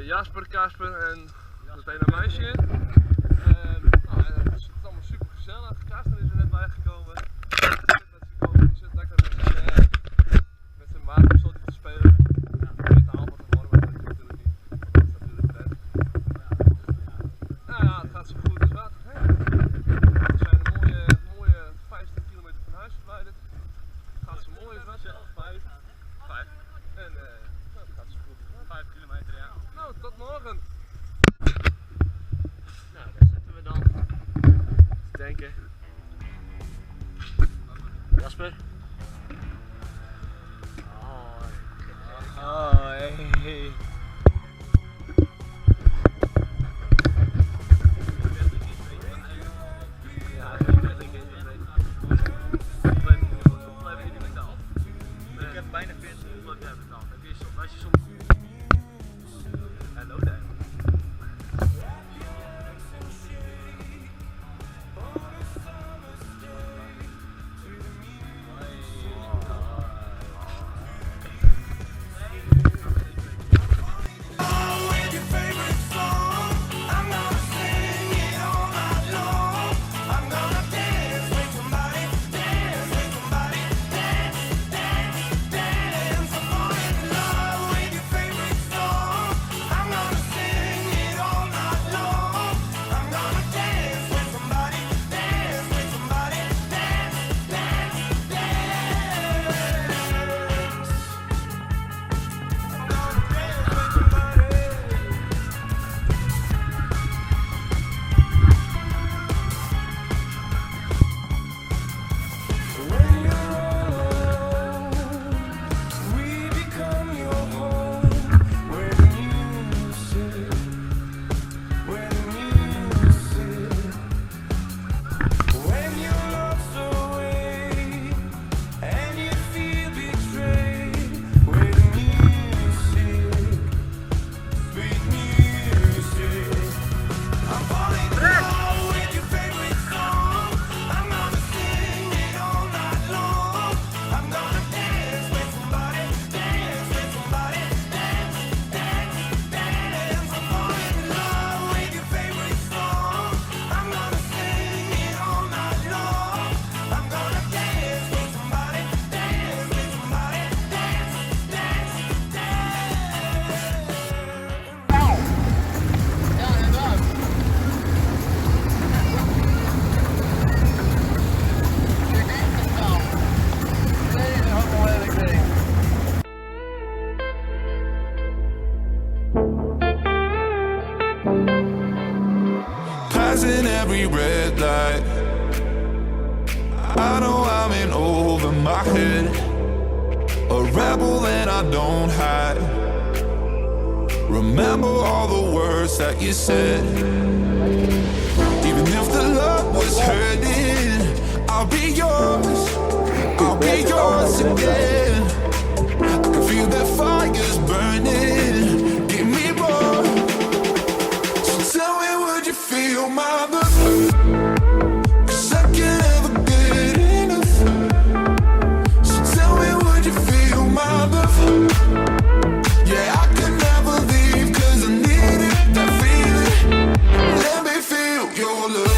Jasper, Kasper en meteen een meisje. Het is allemaal super gezellig. Kasper is er net bijgekomen. Die zit lekker met zijn wapenslot te spelen. Niet te halve te worden, maar dat is natuurlijk niet. Dat is natuurlijk vet. Nou ja, het gaat zo goed als wat. We zijn een mooie 15 kilometer van huis verwijderd. Het gaat zo mooi als wat. 5. En het gaat zo goed. 5 kilometer, ja. Nou, tot morgen. Nou, daar zitten we dan. Te denken. Jasper. Hoi. Ik heb bijna 40 hoeveel jij betaald. Heb je soms, als je soms... Hallo daar. every red light. I know I'm in over my head, a rebel and I don't hide. Remember all the words that you said. Even if the love was hurting, I'll be yours, I'll be yours again. I can feel that fire's burning, give me more. So tell me, would you feel my love? 'Cause I can't ever get enough. So tell me, would you feel my love? Yeah, I can never leave 'cause I need it, that feeling. Let me feel your love.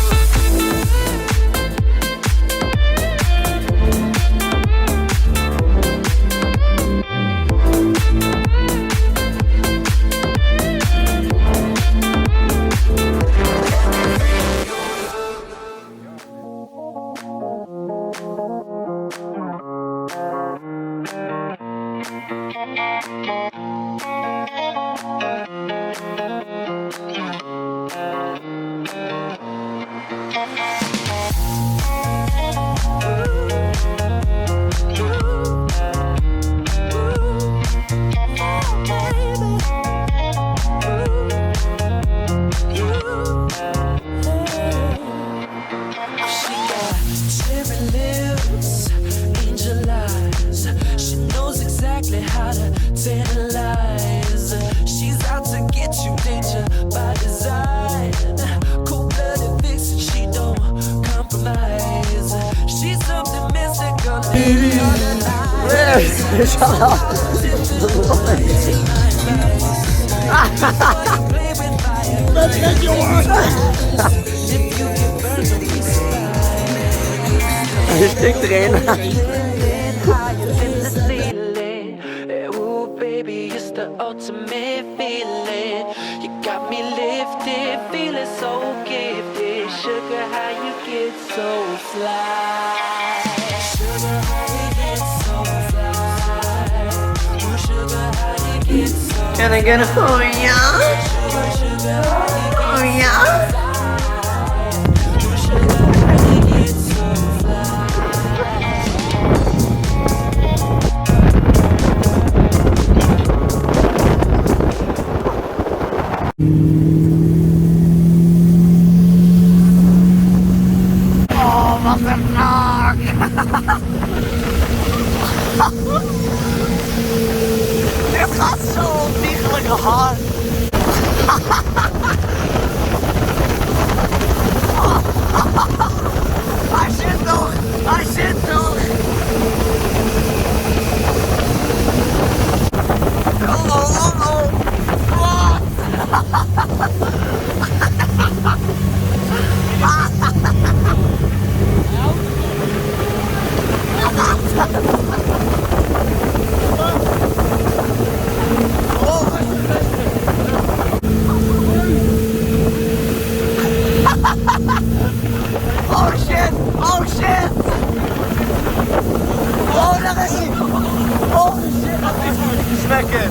Shut up. Let's get yours. Ich krieg Tränen. Ooh, baby, it's the ultimate feeling. You got me lifted, feeling so gifted. Sugar, how you get so fly? Sugar, how you get so fly? Ooh, sugar, how you get so fly? Can I get a oh yeah? Oh yeah? Oh, wat een knak! Dit gaat zo ontiegelijk hard! Hij zit nog! Hij zit nog! Oh. Oh shit! Oh shit! Oh, daar is hij! Oh shit! Dat is niet smekken!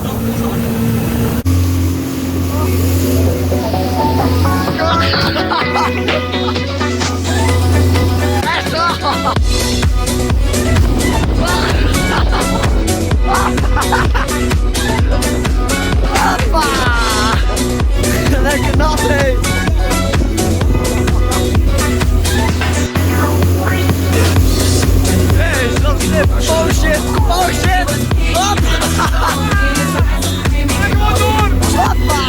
Lekker nat, hé! Oh shit! Oh shit! Hop! Kom door! Hoppa!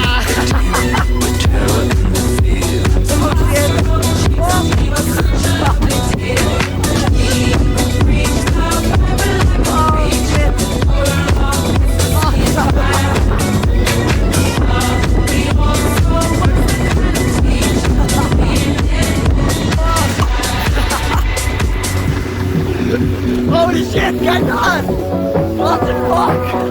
Holy shit, kijk aan! What the fuck?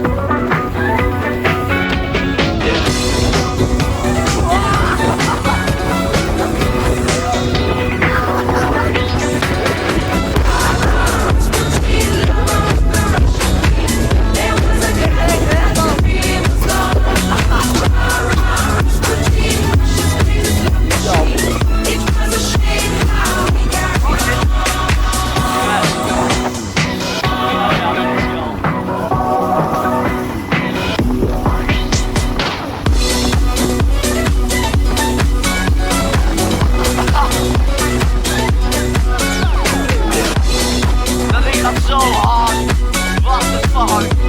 gaat zo hard. What the fuck?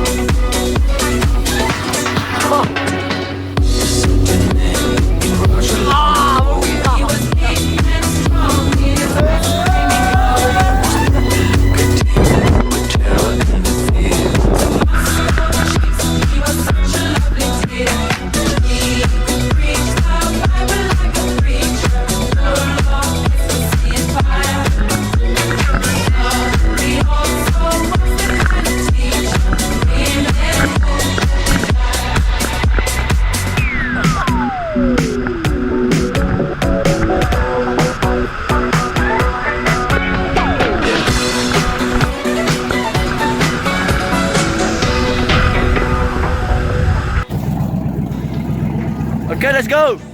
Okay, let's go!